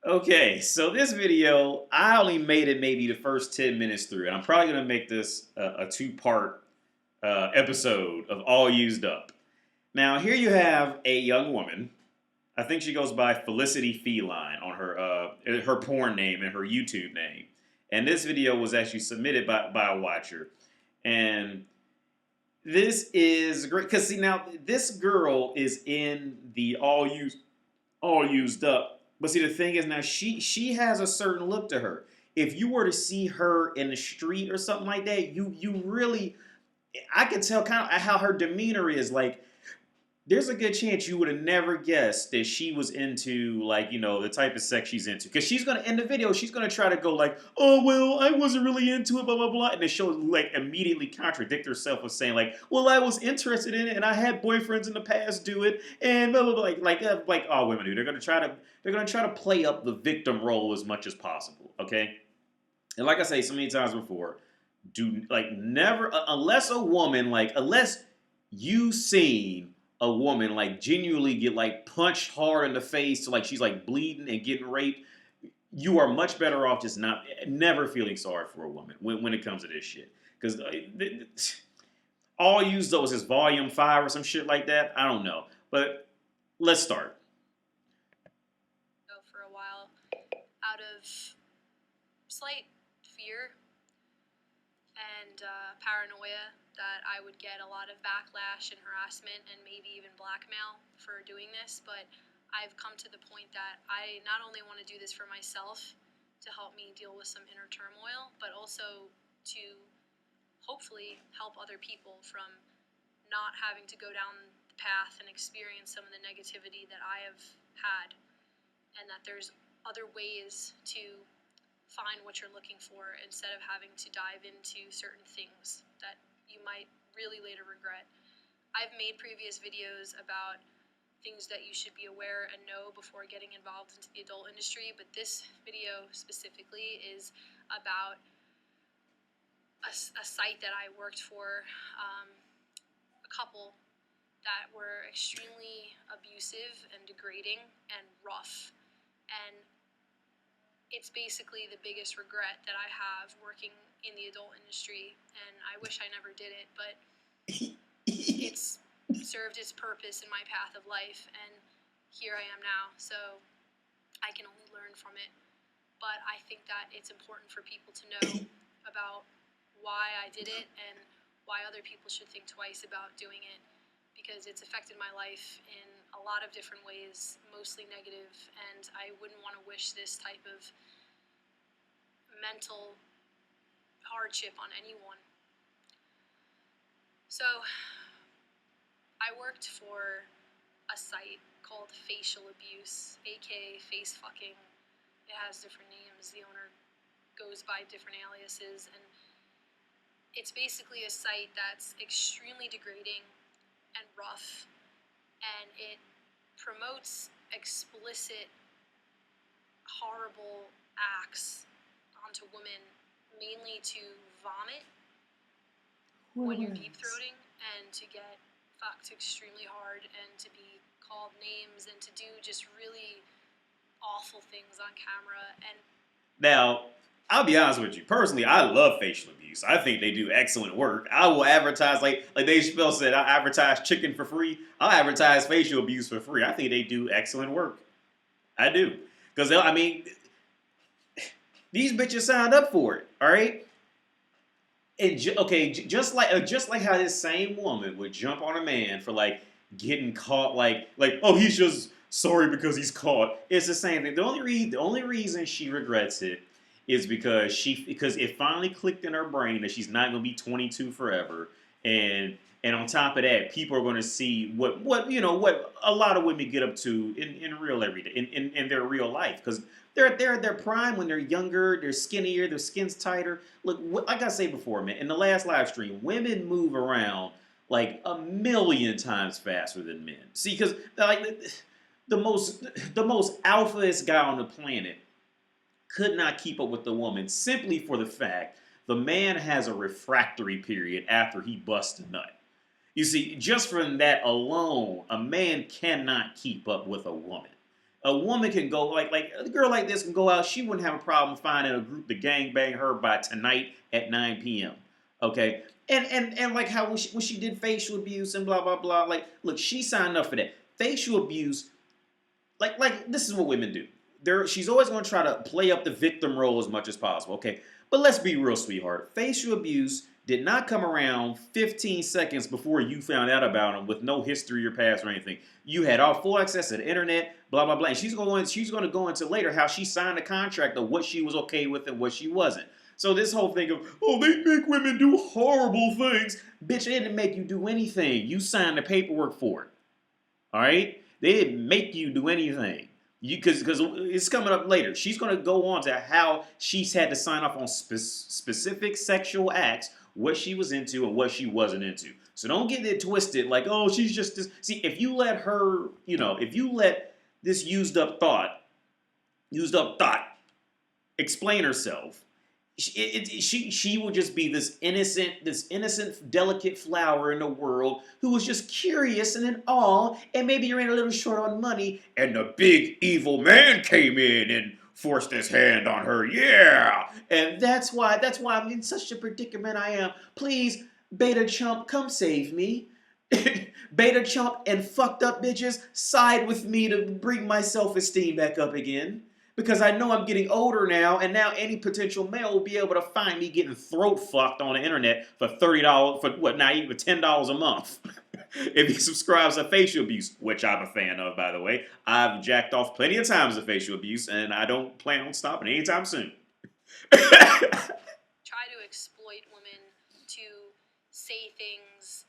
Okay, so this video, I only made it maybe the first 10 minutes through, and I'm probably going to make this a two-part episode of All Used Up. Now, here you have a young woman. I think she goes by Felicity Feline on her porn name and her YouTube name. And this video was actually submitted by a watcher. And this is great because see now this girl is in the all used up. But see, the thing is now she has a certain look to her. If you were to see her in the street or something like that, you really, I can tell kind of how her demeanor is. Like, there's a good chance you would have never guessed that she was into, like, the type of sex she's into. Because she's gonna in the video, she's gonna try to go like, oh well, I wasn't really into it, blah blah blah, and then she'll like immediately contradict herself with saying like, well, I was interested in it, and I had boyfriends in the past do it, and blah blah blah, like all women do. They're gonna try to play up the victim role as much as possible. Okay, and like I say so many times before, do like never unless you seen a woman like genuinely get like punched hard in the face to like she's like bleeding and getting raped, you are much better off just not never feeling sorry for a woman when it comes to this shit. Because all used though is this volume 5 or some shit like that. I don't know, but let's start. For a while, out of slight fear and paranoia that I would get a lot of backlash and harassment and maybe even blackmail for doing this, but I've come to the point that I not only want to do this for myself to help me deal with some inner turmoil, but also to hopefully help other people from not having to go down the path and experience some of the negativity that I have had, and that there's other ways to find what you're looking for instead of having to dive into certain things that you might really later regret. I've made previous videos about things that you should be aware and know before getting involved into the adult industry, but this video specifically is about a site that I worked for, a couple that were extremely abusive and degrading and rough. And it's basically the biggest regret that I have working in the adult industry, and I wish I never did it, but it's served its purpose in my path of life, and here I am now, so I can only learn from it. But I think that it's important for people to know about why I did it and why other people should think twice about doing it, because it's affected my life in a lot of different ways, mostly negative, and I wouldn't want to wish this type of mental hardship on anyone. So I worked for a site called Facial Abuse, aka Face Fucking. It has different names. The owner goes by different aliases, and it's basically a site that's extremely degrading and rough, and it promotes explicit, horrible acts onto women, mainly to vomit when you're deep throating, and to get fucked extremely hard, and to be called names, and to do just really awful things on camera. And Now, I'll be honest with you. Personally, I love facial abuse. I think they do excellent work. I will advertise, like Dave Chappelle said, I advertise chicken for free. I'll advertise facial abuse for free. I think they do excellent work. I do. Because, I mean, these bitches signed up for it, all right? And just like how this same woman would jump on a man for like getting caught, like oh, he's just sorry because he's caught. It's the same thing. The only reason she regrets it is because it finally clicked in her brain that she's not gonna be 22 forever, and on top of that, people are gonna see what a lot of women get up to in real everyday in their real life, because they're at their prime when they're younger, they're skinnier, their skin's tighter. Look, like I said before, man, in the last live stream, women move around like a million times faster than men. See, because like the most alphaest guy on the planet could not keep up with the woman simply for the fact the man has a refractory period after he busts a nut. You see, just from that alone, a man cannot keep up with a woman. A woman can go like a girl like this can go out. She wouldn't have a problem finding a group to gang bang her by tonight at 9 p.m. Okay, and like how when she did facial abuse and blah blah blah. Like, look, she signed up for that facial abuse. Like this is what women do. She's always going to try to play up the victim role as much as possible. Okay, but let's be real, sweetheart. Facial abuse did not come around 15 seconds before you found out about him with no history or past or anything. You had all full access to the internet, blah blah blah. And she's going to go into later how she signed a contract of what she was okay with and what she wasn't. So this whole thing of, oh, they make women do horrible things. Bitch, they didn't make you do anything. You signed the paperwork for it. All right? They didn't make you do anything. Because it's coming up later. She's going to go on to how she's had to sign off on specific sexual acts, what she was into and what she wasn't into. So don't get it twisted like, oh, she's just this. See, if you let her, if you let this used up thought explain herself, she will just be this innocent, delicate flower in the world who was just curious and in awe, and maybe you're in a little short on money, and the big evil man came in and forced his hand on her, yeah, and that's why I'm in such a predicament I am. Please, beta chump, come save me. Beta chump and fucked up bitches, side with me to bring my self-esteem back up again. Because I know I'm getting older now, and now any potential male will be able to find me getting throat fucked on the internet for $30, for what, not even $10 a month. If he subscribes to facial abuse, which I'm a fan of, by the way. I've jacked off plenty of times of facial abuse, and I don't plan on stopping anytime soon. Try to exploit women to say things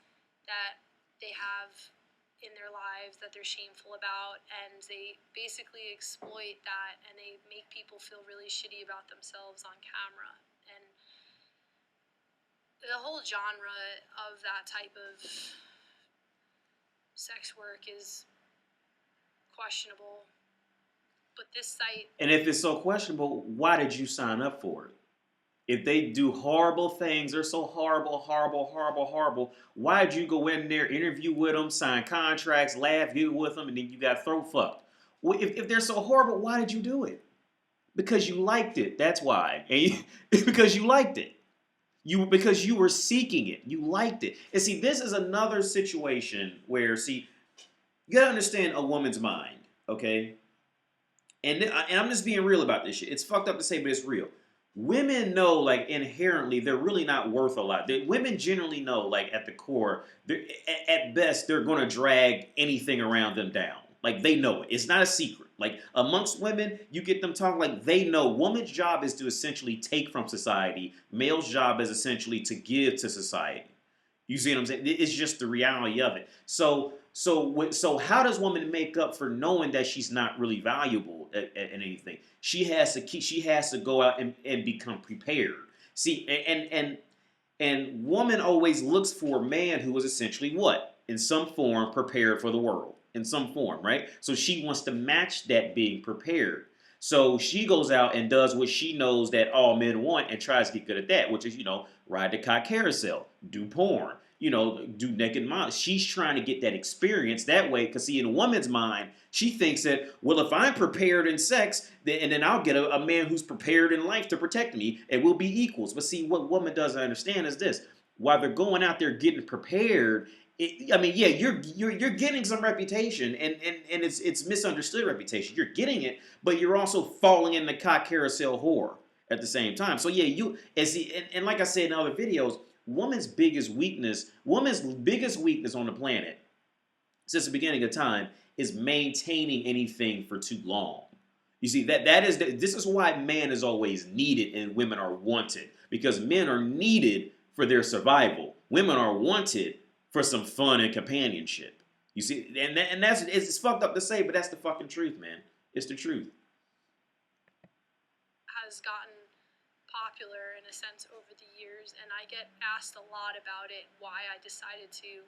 that they have in their lives that they're shameful about, and they basically exploit that, and they make people feel really shitty about themselves on camera. And the whole genre of that type of sex work is questionable. But this site... And if it's so questionable, why did you sign up for it? If they do horrible things, they're so horrible, why'd you go in there, interview with them, sign contracts, laugh, giggle with them, and then you got throat fucked? Well, if they're so horrible, why did you do it? Because you liked it. That's why. Because you liked it. Because you were seeking it. You liked it. And see, this is another situation where, see, you gotta understand a woman's mind, okay? And I'm just being real about this shit. It's fucked up to say, but it's real. Women know, like, inherently, they're really not worth a lot. Women generally know, like, at the core, at best, they're going to drag anything around them down. Like, they know it. It's not a secret. Like, amongst women, you get them talking like they know. Woman's job is to essentially take from society. Male's job is essentially to give to society. You see what I'm saying? It's just the reality of it. So how does woman make up for knowing that she's not really valuable at anything? She has to go out and become prepared. See, and woman always looks for a man who is essentially what? In some form prepared for the world. In some form, right? So she wants to match that being prepared. So she goes out and does what she knows that all men want and tries to get good at that, which is, ride the cock carousel, do porn, do naked models. She's trying to get that experience that way because, see, in a woman's mind, she thinks that, well, if I'm prepared in sex, then I'll get a man who's prepared in life to protect me and we'll be equals. But see, what woman doesn't understand is this. While they're going out there getting prepared, you're getting some reputation, and it's misunderstood reputation. You're getting it, but you're also falling in the cock carousel whore at the same time. So yeah, and like I said in other videos, woman's biggest weakness on the planet since the beginning of time is maintaining anything for too long. You see, this is why man is always needed and women are wanted, because men are needed for their survival. Women are wanted for some fun and companionship. You see, and it's fucked up to say, but that's the fucking truth, man. It's the truth. Has gotten popular in a sense over the years, and I get asked a lot about it, why I decided to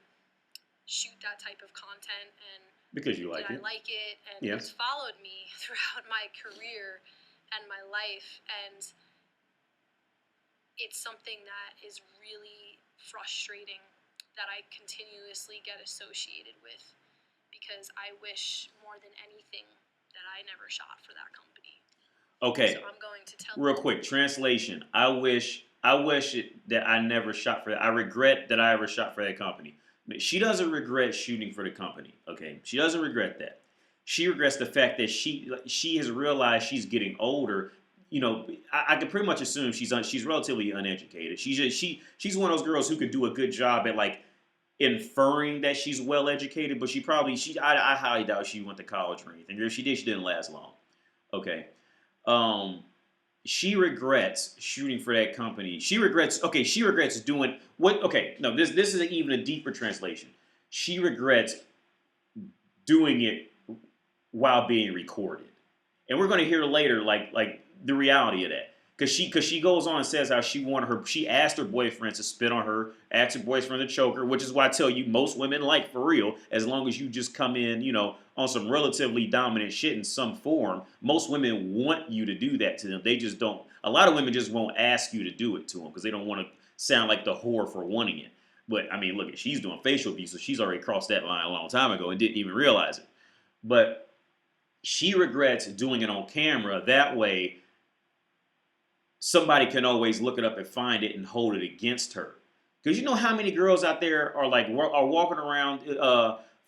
shoot that type of content, and because you like it. I like it, and yes. It's followed me throughout my career and my life, and it's something that is really frustrating that I continuously get associated with, because I wish more than anything that I never shot for that company. Okay. So I'm going to tell Real them. quick translation. I wish that I never shot for that. I regret that I ever shot for that company. She doesn't regret shooting for the company. Okay, she doesn't regret that. She regrets the fact that she has realized she's getting older. You know, I can pretty much assume she's relatively uneducated. She's one of those girls who could do a good job at like inferring that she's well educated, but I highly doubt she went to college or anything. If she did, she didn't last long. Okay. Um, she regrets shooting for that company. She regrets. Okay, she regrets doing what? Okay, no, this is even a deeper translation. She regrets doing it while being recorded, and we're going to hear later, like the reality of that. Because she goes on and says how she asked her boyfriend to spit on her, asked her boyfriend to choke her, which is why I tell you most women like for real, as long as you just come in, on some relatively dominant shit in some form, most women want you to do that to them. They just don't. A lot of women just won't ask you to do it to them because they don't want to sound like the whore for wanting it. But I mean, look, she's doing facial abuse, so she's already crossed that line a long time ago and didn't even realize it. But she regrets doing it on camera. That way, somebody can always look it up and find it and hold it against her. Because you know how many girls out there are like are walking around,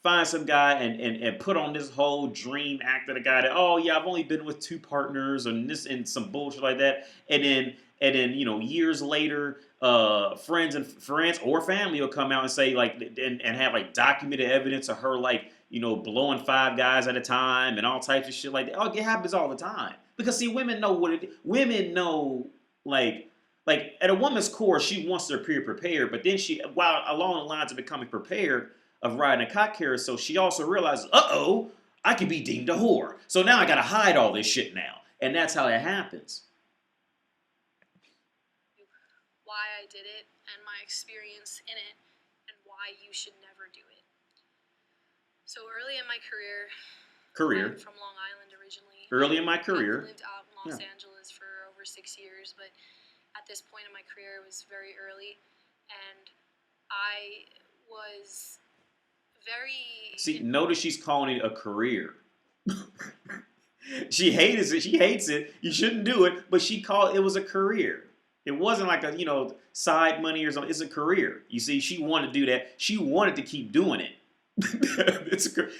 find some guy and put on this whole dream act of the guy that, oh yeah, I've only been with 2 partners and this and some bullshit like that, and then years later, friends or family will come out and say like and have like documented evidence of her like blowing 5 guys at a time and all types of shit like that. Oh, it happens all the time because see, women know women know like at a woman's core, she wants to appear prepared, but then while along the lines of becoming prepared of riding a cock carousel, she also realizes, uh-oh, I could be deemed a whore. So now I gotta hide all this shit now. And that's how it happens. Why I did it and my experience in it and why you should never do it. So early in my career, I'm from Long Island originally. Early in my career. I've lived out in Los Angeles for over 6 years, but at this point in my career, it was very early, and I was very... See, notice she's calling it a career. She hates it. She hates it. You shouldn't do it, but it was a career. It wasn't like a side money or something. It's a career. You see, she wanted to do that. She wanted to keep doing it.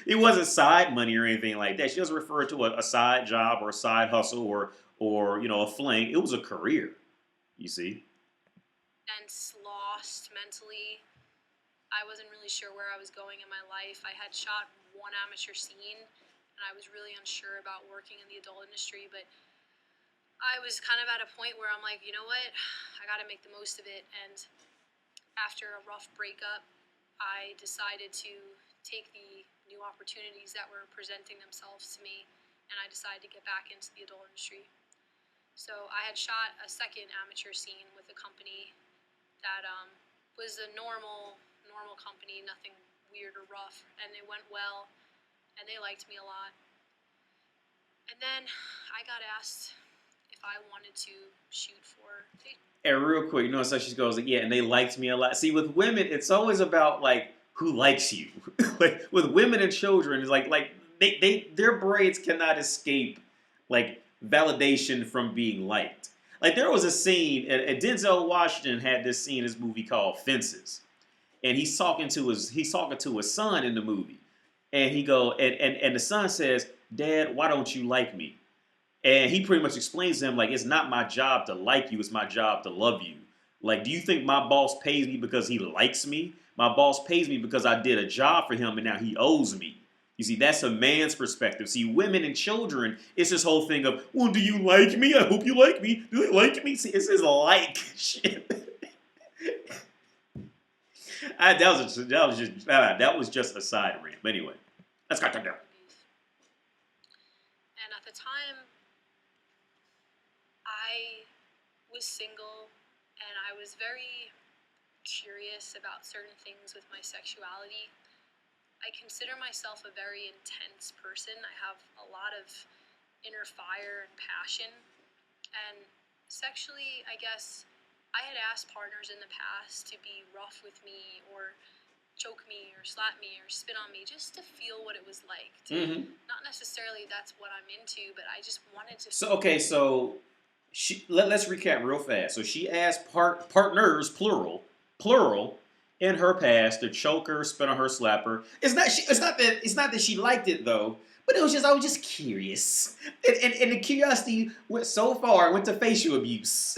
It wasn't side money or anything like that. She doesn't refer to a side job or a side hustle or a fling. It was a career. You see. And lost mentally. I wasn't really sure where I was going in my life. I had shot one amateur scene, and I was really unsure about working in the adult industry, but I was kind of at a point where I'm like, you know what? I got to make the most of it. And after a rough breakup, I decided to take the new opportunities that were presenting themselves to me, and I decided to get back into the adult industry. So I had shot a second amateur scene with a company that was a normal company, nothing weird or rough, and it went well, and they liked me a lot. And then I got asked if I wanted to shoot for... And real quick, so she goes, yeah, and they liked me a lot. See, with women, it's always about like who likes you. Like with women and children, it's like their brains cannot escape like validation from being liked. Like there was a scene, and Denzel Washington had this scene in this movie called Fences, and he's talking to his son in the movie, and and the son says, "Dad, why don't you like me?" And he pretty much explains to him, like, it's not my job to like you, it's my job to love you. Like, do you think my boss pays me because he likes me? My boss pays me because I did a job for him and now he owes me. You see, that's a man's perspective. See, women and children, it's this whole thing of, well, do you like me? I hope you like me. Do they like me? See, it's this like shit. That was just a side rant. But anyway, let's cut that down. And at the time, I was single, and I was very curious about certain things with my sexuality. I consider myself a very intense person. I have a lot of inner fire and passion. And sexually, I guess, I had asked partners in the past to be rough with me or choke me or slap me or spit on me just to feel what it was like. Not necessarily that's what I'm into, but I just wanted to. So let's recap real fast. So she asked partners, plural, in her past to choke her, spit on her, slap her. It's not that she liked it though, but I was just curious, and the curiosity went so far, went to facial abuse.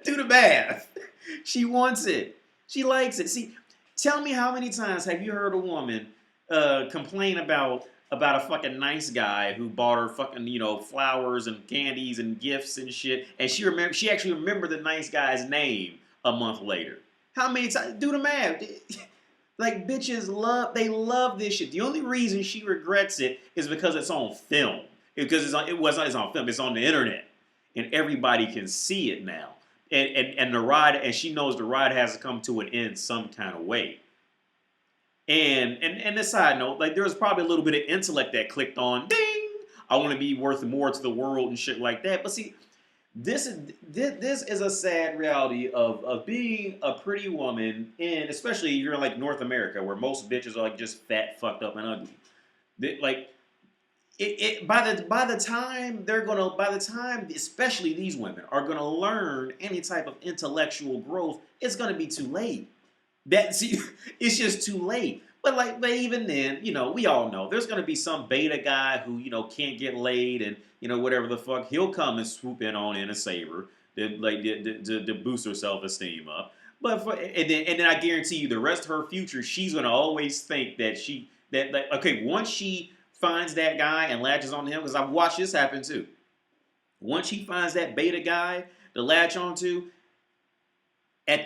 Do the math. She wants it. She likes it. See, tell me how many times have you heard a woman complain about a fucking nice guy who bought her fucking flowers and candies and gifts and shit, and she actually remembered the nice guy's name a month later. How many times? Do the math. Like bitches love this shit. The only reason she regrets it is because it's on film. Because it's on film. It's on the internet, and everybody can see it now. And the ride, and she knows the ride has to come to an end some kind of way. And a side note, like there was probably a little bit of intellect that clicked on, ding, I want to be worth more to the world and shit like that. But see, this is a sad reality of being a pretty woman, and especially if you're in like North America, where most bitches are like just fat, fucked up, and ugly. Like by the time especially these women are gonna learn any type of intellectual growth, it's gonna be too late. It's just too late. But even then, we all know there's gonna be some beta guy who can't get laid, and whatever the fuck, he'll come and swoop in on in a saver to boost her self esteem up. And then I guarantee you, the rest of her future, she's gonna always think that okay, once she finds that guy and latches on to him, because I've watched this happen too. Once she finds that beta guy to latch onto, at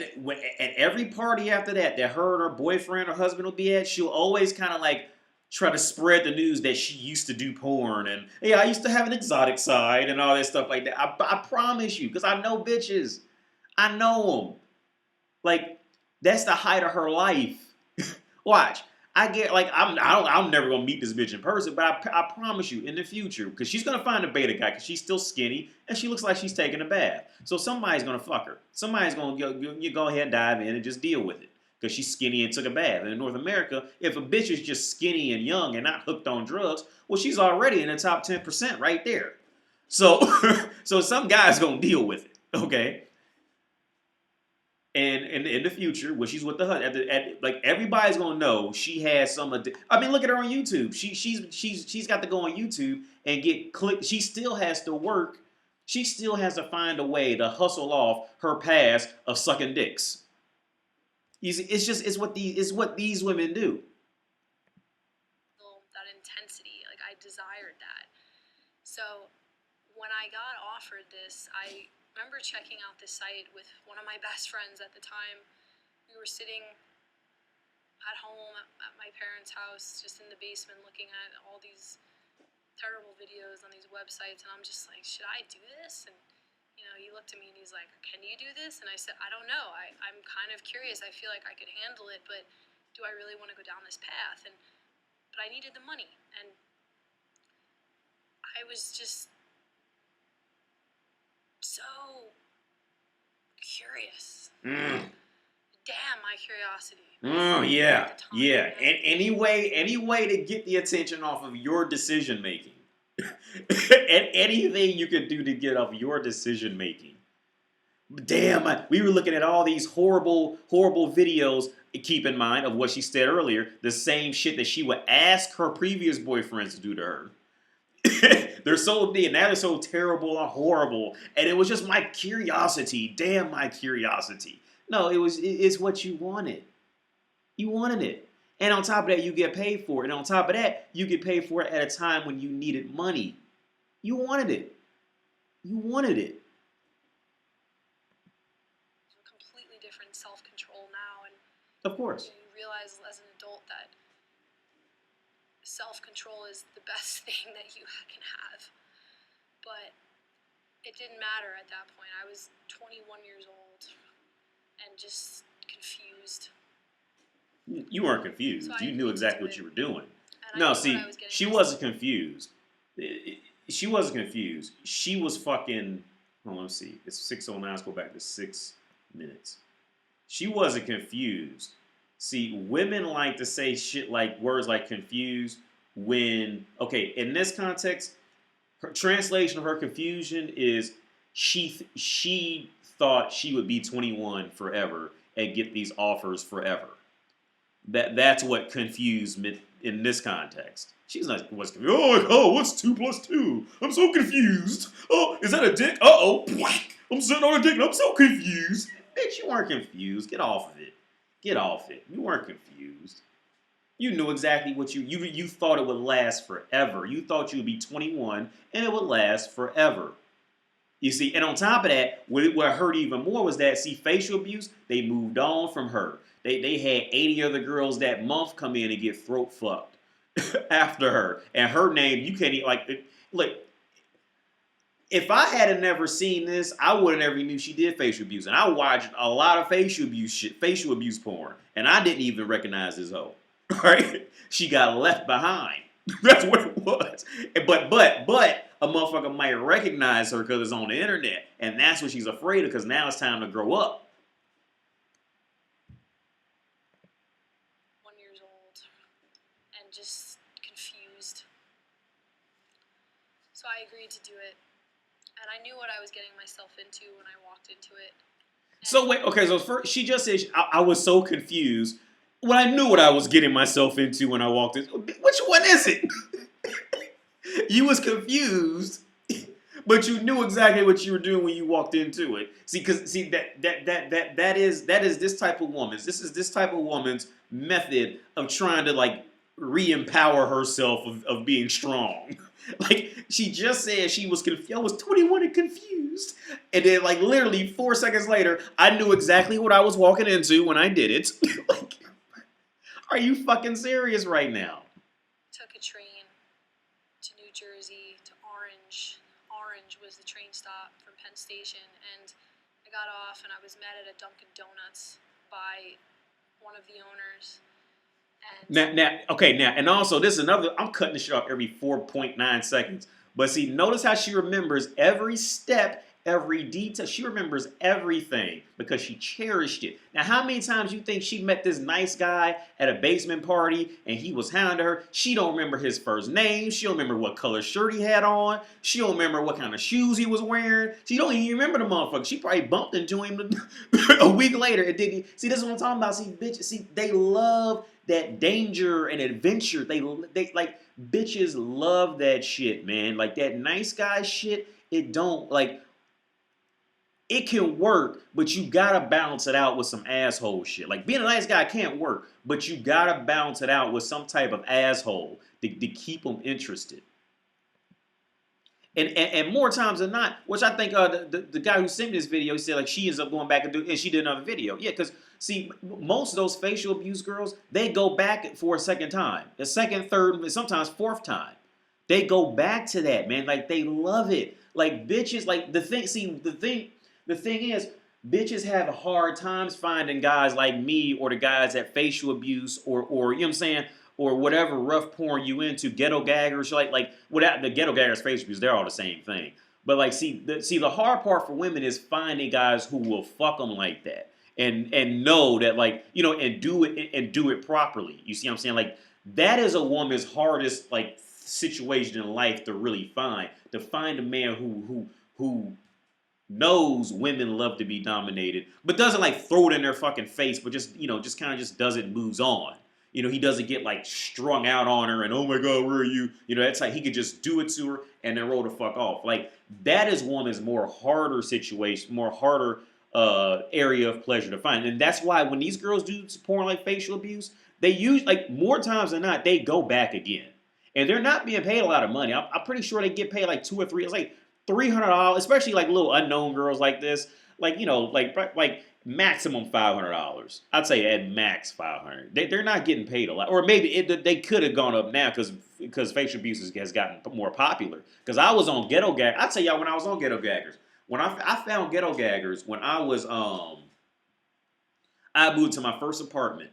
every party after that her and her boyfriend or husband will be at, she'll always kind of like try to spread the news that she used to do porn, and yeah, I used to have an exotic side and all that stuff like that. I promise you, because I know bitches. I know them. Like, that's the height of her life. Watch. I'm never gonna meet this bitch in person, but I promise you, in the future, because she's gonna find a beta guy, because she's still skinny and she looks like she's taking a bath. So somebody's gonna fuck her. Somebody's gonna go ahead and dive in and just deal with it, because she's skinny and took a bath. And in North America, if a bitch is just skinny and young and not hooked on drugs, well, she's already in the top 10% right there. So, so some guy's gonna deal with it, okay? And in the future, when she's with the husband, like everybody's gonna know she has some. I mean, look at her on YouTube. She's got to go on YouTube and get clicked. She still has to work. She still has to find a way to hustle off her past of sucking dicks. It's what these women do. That intensity, like I desired that. So when I got offered this, I remember checking out this site with one of my best friends at the time. We were sitting at home at my parents' house, just in the basement, looking at all these terrible videos on these websites, and I'm just like, should I do this? And he looked at me and he's like, can you do this? And I said, I don't know. I'm kind of curious. I feel like I could handle it, but do I really want to go down this path? But I needed the money, and I was just so curious. Damn my curiosity. Yeah. And any way to get the attention off of your decision making. And anything you could do to get off your decision making. Damn, we were looking at all these horrible videos. Keep in mind of what she said earlier, the same shit that she would ask her previous boyfriends to do to her. They're so terrible and horrible, and it was just my curiosity. Damn, my curiosity. No, it's what you wanted. You wanted it, and on top of that, you get paid for it. And on top of that, you get paid for it at a time when you needed money. You wanted it. You wanted it. Completely different self-control now, and of course, you realize as an adult that self-control is the best thing that you can have. But it didn't matter at that point. I was 21 years old and just confused. You weren't confused. So you knew exactly what you were doing. And No, see, she wasn't confused. She wasn't confused. She was fucking. Hold on, let's see. It's 6:09. Let's go back to 6 minutes. She wasn't confused. See, women like to say shit like words like confused when, okay, in this context, her translation of her confusion is she thought she would be 21 forever and get these offers forever. That's what confused me in this context. She's not what's confused. Oh, what's 2 plus 2? I'm so confused. Oh, is that a dick? Uh oh, I'm sitting on a dick and I'm so confused. Bitch, you weren't confused. Get off of it. Get off it. You weren't confused. You knew exactly what you thought it would last forever. You thought you would be 21 and it would last forever. You see, and on top of that, what hurt even more was that, see, facial abuse, they moved on from her. They had 80 other girls that month come in and get throat fucked after her. And her name, you can't even, like, look, if I had never seen this, I would have never knew she did facial abuse. And I watched a lot of facial abuse shit, facial abuse porn, and I didn't even recognize this hoe. Right? She got left behind. That's what it was. But a motherfucker might recognize her because it's on the internet, and that's what she's afraid of. Because now it's time to grow up. 1 years old and just confused. So I agreed to do it, and I knew what I was getting myself into when I walked into it. So wait, okay. So first, she just said I was so confused. Well, I knew what I was getting myself into when I walked in. Which one is it? You was confused, but you knew exactly what you were doing when you walked into it. See, because see that is this type of woman's. This is this type of woman's method of trying to like re-empower herself of being strong. Like she just said she was confused. I was 21 and confused, and then like literally 4 seconds later, I knew exactly what I was walking into when I did it. Like, are you fucking serious right now? Took a train to New Jersey to Orange. Orange was the train stop from Penn Station, and I got off and I was met at a Dunkin' Donuts by one of the owners. And Now, and also this is another. I'm cutting this shit off every 4.9 seconds. But see, notice how she remembers every step, every detail. She remembers everything because she cherished it. Now, how many times you think she met this nice guy at a basement party and he was hounding her? She don't remember his first name. She don't remember what color shirt he had on. She don't remember what kind of shoes he was wearing. She don't even remember the motherfucker. She probably bumped into him a week later. And didn't. See, this is what I'm talking about. See, bitches. See, they love that danger and adventure. They like bitches love that shit, man. Like that nice guy shit. It don't like. It can work, but you gotta balance it out with some asshole shit. Like being a nice guy can't work, but you gotta balance it out with some type of asshole to keep them interested. And more times than not, which I think the guy who sent me this video, he said like she ends up going back and she did another video. Yeah, because see, most of those facial abuse girls, they go back for a second time, a second, third, and sometimes fourth time. They go back to that, man. Like they love it. Like bitches, like the thing. See, the thing is, bitches have hard times finding guys like me or the guys that facial abuse or you know what I'm saying, or whatever rough porn you into, ghetto gaggers, like without the ghetto gaggers, facial abuse, they're all the same thing. But like, see, the hard part for women is finding guys who will fuck them like that and know that like you know and do it properly. You see what I'm saying? Like that is a woman's hardest like situation in life to really find. To find a man who knows women love to be dominated, but doesn't like throw it in their fucking face, but just you know just kind of just does it, moves on. You know, he doesn't get like strung out on her and oh my god, where are you? You know, that's like he could just do it to her and then roll the fuck off. Like that is woman's more harder situation, more harder area of pleasure to find. And that's why when these girls do porn like facial abuse, they use like more times than not, they go back again. And they're not being paid a lot of money. I'm pretty sure they get paid like 2 or 3. It's like $300, especially like little unknown girls like this. Like you know, like maximum $500. I'd say at max 500. They're not getting paid a lot, or maybe they could have gone up now because facial abuse has gotten more popular. Because I was on Ghetto Gag. I tell y'all when I was on Ghetto Gaggers, when I found Ghetto Gaggers when I was I moved to my first apartment.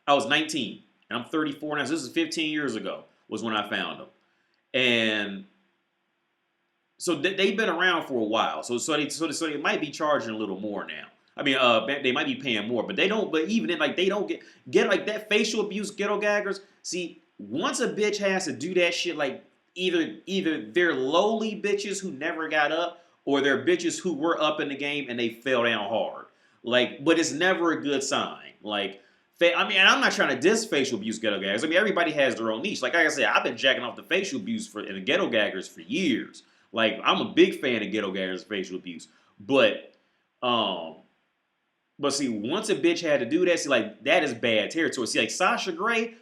I was 19 and I'm 34 now. So this is 15 years ago was when I found them, and so they've been around for a while. So they might be charging a little more now. I mean, they might be paying more, but they don't. But even then, like they don't get like that facial abuse, ghetto gaggers. See, once a bitch has to do that shit, like either they're lowly bitches who never got up, or they're bitches who were up in the game and they fell down hard. Like, but it's never a good sign. Like, I mean, and I'm not trying to diss facial abuse ghetto gaggers. I mean, everybody has their own niche. Like I said, I've been jacking off the facial abuse and the ghetto gaggers for years. Like, I'm a big fan of ghetto gaggers facial abuse, but um. But see, once a bitch had to do that, see, like that is bad territory. See, like Sasha Grey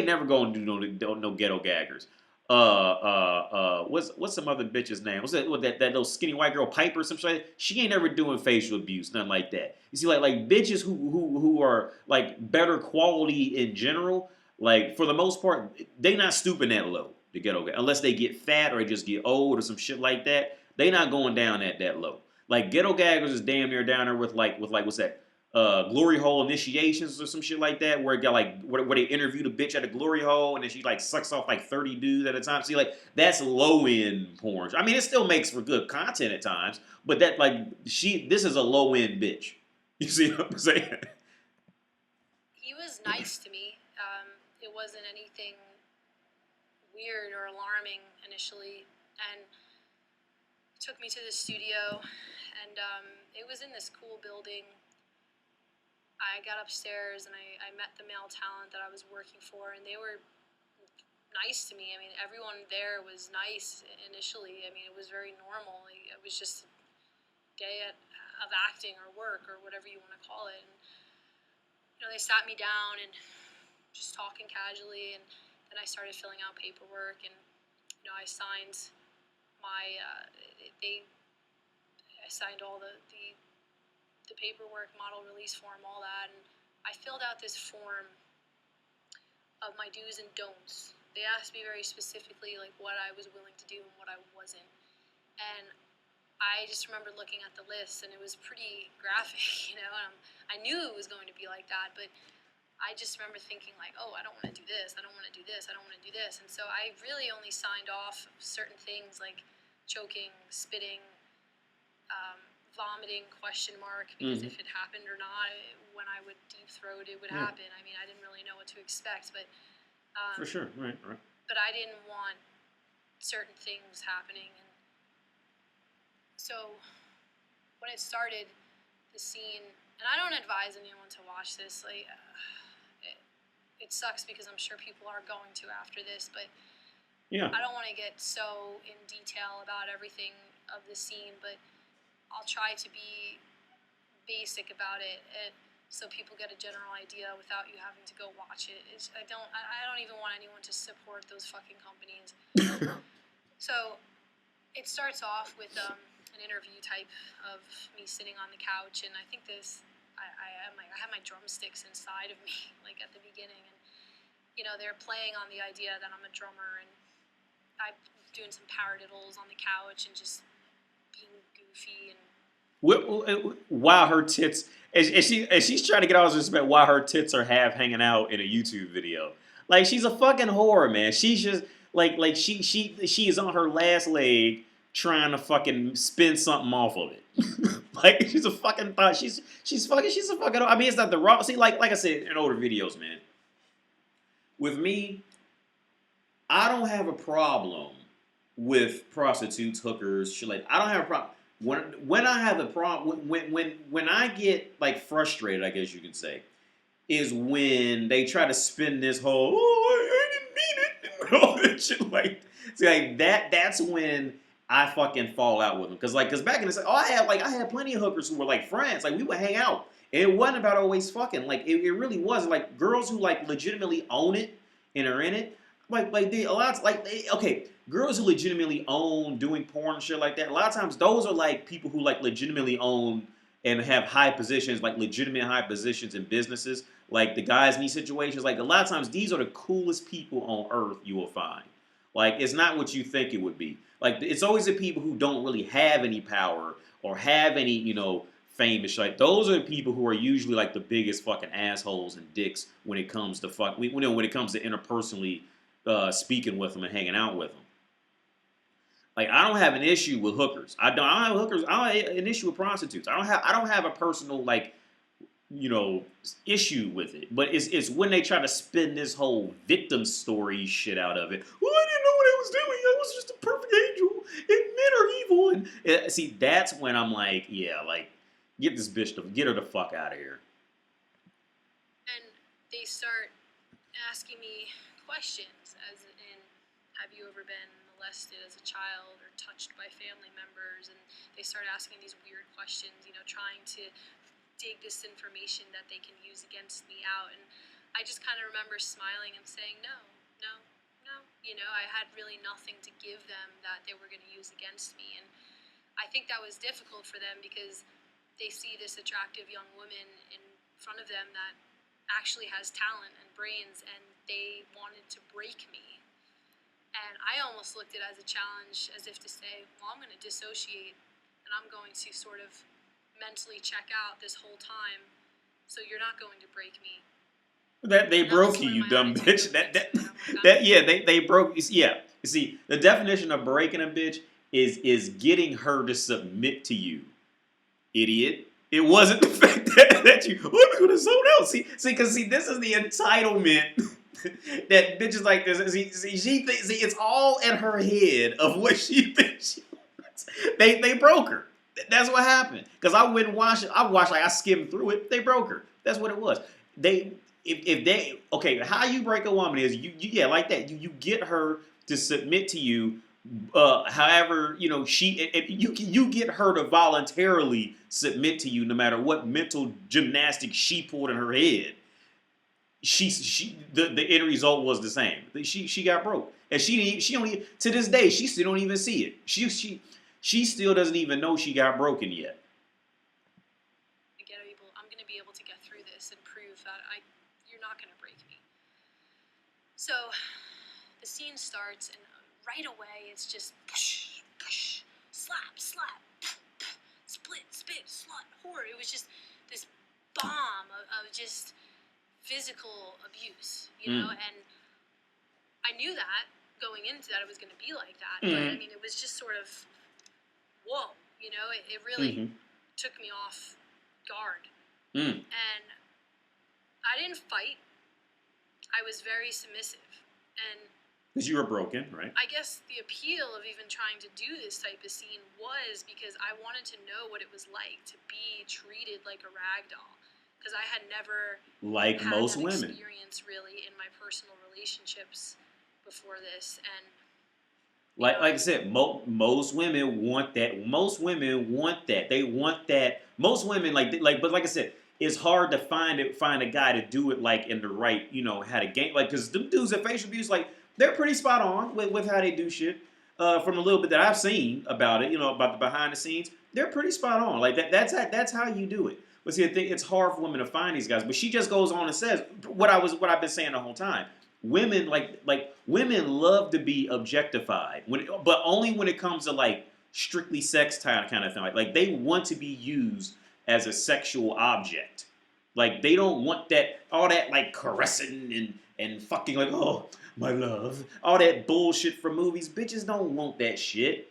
never gonna do no ghetto gaggers. What's some other bitch's name? What's that little skinny white girl Piper or some shit? She ain't never doing facial abuse, nothing like that. You see, like bitches who are like better quality in general, like for the most part, they not stooping that low to ghetto unless they get fat or they just get old or some shit like that. They not going down that low. Like ghetto gaggers is damn near down there with what's that? Glory hole initiations or some shit like that, where it got like where they interviewed a bitch at a glory hole and then she like sucks off like 30 dudes at a time. See, like that's low end porn. I mean, it still makes for good content at times, but that like this is a low end bitch. You see what I'm saying? He was nice to me. It wasn't anything weird or alarming initially, and took me to the studio, and it was in this cool building. I got upstairs and I met the male talent that I was working for, and they were nice to me. I mean, everyone there was nice initially. I mean, it was very normal. It was just a day of acting or work or whatever you want to call it. And, they sat me down and just talking casually, and then I started filling out paperwork, and, I signed my, I signed all the paperwork, model release form, all that, and I filled out this form of my do's and don'ts. They asked me very specifically, like, what I was willing to do and what I wasn't. And I just remember looking at the list, and it was pretty graphic, I knew it was going to be like that, but I just remember thinking, like, oh, I don't want to do this, I don't want to do this, I don't want to do this. And so I really only signed off certain things like choking, spitting, vomiting, question mark, because if it happened or not, when I would deep throat, it would happen. I mean, I didn't really know what to expect, but for sure, right. But I didn't want certain things happening, and so when it started, the scene, and I don't advise anyone to watch this. Like, it sucks because I'm sure people are going to after this, but yeah, I don't want to get so in detail about everything of the scene, but I'll try to be basic about it, so people get a general idea without you having to go watch it. I don't even want anyone to support those fucking companies. So it starts off with an interview type of me sitting on the couch, and I think I have my drumsticks inside of me, like at the beginning, and they're playing on the idea that I'm a drummer, and I'm doing some paradiddles on the couch and just being goofy and why her tits and she's trying to get all this respect why her tits are half hanging out in a YouTube video. Like she's a fucking whore, man. She's just like she is on her last leg trying to fucking spin something off of it. Like she's a fucking thought. She's a fucking. I mean, it's not the raw. See, like I said in older videos, man. With me, I don't have a problem with prostitutes, hookers, shit like. I don't have a problem. When I have a problem, when I get like frustrated, I guess you can say, is when they try to spin this whole I didn't mean it and all that shit like. See, like that's when I fucking fall out with them. Cause back in the day, I had plenty of hookers who were like friends. Like we would hang out. And it wasn't about always fucking. Like it really was like girls who like legitimately own it and are in it. Girls who legitimately own doing porn and shit like that. A lot of times those are like people who like legitimately own and have high positions, like legitimate high positions in businesses. Like the guys in these situations, like a lot of times these are the coolest people on earth you will find. Like it's not what you think it would be. Like it's always the people who don't really have any power or have any, fame and shit. Like, those are the people who are usually like the biggest fucking assholes and dicks when it comes to when it comes to interpersonally speaking with them and hanging out with them. Like I don't have an issue with hookers. I don't have hookers. I don't have an issue with prostitutes. I don't have a personal like issue with it. But it's when they try to spin this whole victim story shit out of it. Well, I didn't know what I was doing. I was just a perfect angel, and men are evil. And see, that's when I'm like, yeah, like get this bitch get her the fuck out of here. And they start asking me questions, as in, have you ever been molested as a child or touched by family members? And they start asking these weird questions, trying to dig this information that they can use against me out. And I just kind of remember smiling and saying, no. I had really nothing to give them that they were going to use against me. And I think that was difficult for them because they see this attractive young woman in front of them that actually has talent and brains, and they wanted to break me. And I almost looked at it as a challenge, as if to say, well, I'm going to dissociate, and I'm going to sort of mentally check out this whole time, so you're not going to break me. That they broke you, you dumb bitch. They broke. Yeah, you see, the definition of breaking a bitch is getting her to submit to you, idiot. It wasn't the fact that you let me go to someone else. See, because this is the entitlement that bitches like this. She thinks. See, it's all in her head of what she thinks she wants. They broke her. That's what happened. Because I went and watched it. I skimmed through it. They broke her. That's what it was. If they how you break a woman is you like that. You get her to submit to you. However, you get her to voluntarily submit to you, no matter what mental gymnastics she pulled in her head. The end result was the same. She got broke, and she don't even, to this day she still don't even see it. She still doesn't even know she got broken yet. I'm gonna be able to get through this and prove that you're not gonna break me. So the scene starts, and right away it's just push, push, slap, slap, split, spit, slut, whore. It was just this bomb of just physical abuse, and I knew that going into that it was going to be like that, but I mean, it was just sort of, whoa, it really took me off guard. And I didn't fight. I was very submissive. And because you were broken, right? I guess the appeal of even trying to do this type of scene was because I wanted to know what it was like to be treated like a rag doll. Because I had never had most women experience really in my personal relationships before this. And like I said, most women want that. Most women want that. They want that. Most women but like I said, it's hard to find a guy to do it like in the right, how to game, like, because them dudes at facial abuse, like, they're pretty spot on with how they do shit. From a little bit that I've seen about it, about the behind the scenes, they're pretty spot on. Like that's how you do it. But see, I think it's hard for women to find these guys. But she just goes on and says what I've been saying the whole time. Women women love to be objectified, but only when it comes to like strictly sex kind of thing. Like they want to be used as a sexual object. Like they don't want all that like caressing and fucking like, oh, my love, all that bullshit from movies. Bitches don't want that shit.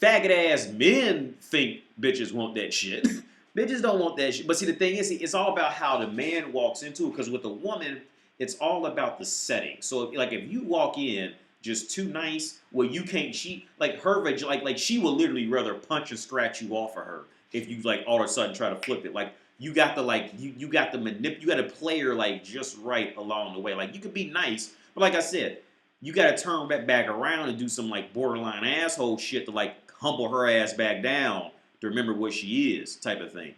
Faggot ass men think bitches want that shit. Bitches don't want that shit. But see, the thing is, it's all about how the man walks into it. Because with a woman, it's all about the setting. So if you walk in just too nice, well, you can't. She she will literally rather punch and scratch you off of her if you like all of a sudden try to flip it. Like you got to you got to play her like just right along the way. Like you could be nice, but like I said, you got to turn back around and do some like borderline asshole shit to like humble her ass back down to remember what she is, type of thing.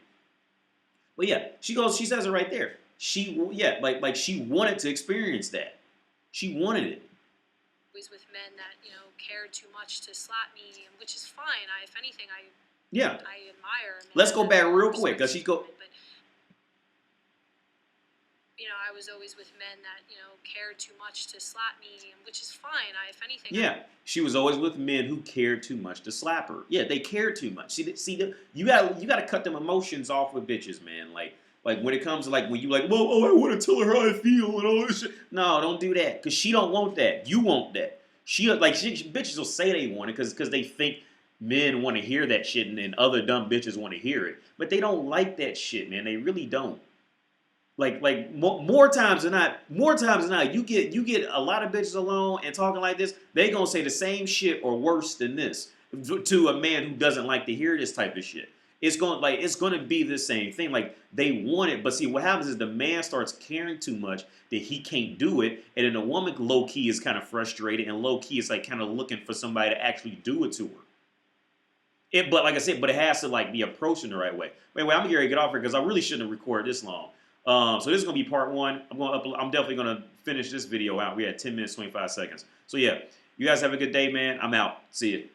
But yeah, she says it right there. She wanted to experience that. She wanted it. Was with men that cared too much to slap me, which is fine. If anything, I admire. Let's go back real quick, cause she go. But, I was always with men that cared too much to slap me, which is fine. If anything. Yeah, she was always with men who cared too much to slap her. Yeah, they cared too much. See, you gotta cut them emotions off with bitches, man. Like when it comes to like when you like, well, I want to tell her how I feel and all this shit. No, don't do that, cause she don't want that. You want that. Bitches will say they want it because they think men want to hear that shit and other dumb bitches want to hear it, but they don't like that shit, man. They really don't. More times than not, you get a lot of bitches alone and talking like this. They gonna say the same shit or worse than this to a man who doesn't like to hear this type of shit. It's gonna be the same thing. Like they want it, but see what happens is the man starts caring too much that he can't do it, and then the woman low key is kind of frustrated and low key is like kind of looking for somebody to actually do it to her. But like I said, but it has to like be approached in the right way. Anyway, I'm gonna get off here because I really shouldn't have recorded this long. So this is gonna be part one. I'm definitely gonna finish this video out. We had 10 minutes 25 seconds. So yeah, you guys have a good day, man. I'm out. See you.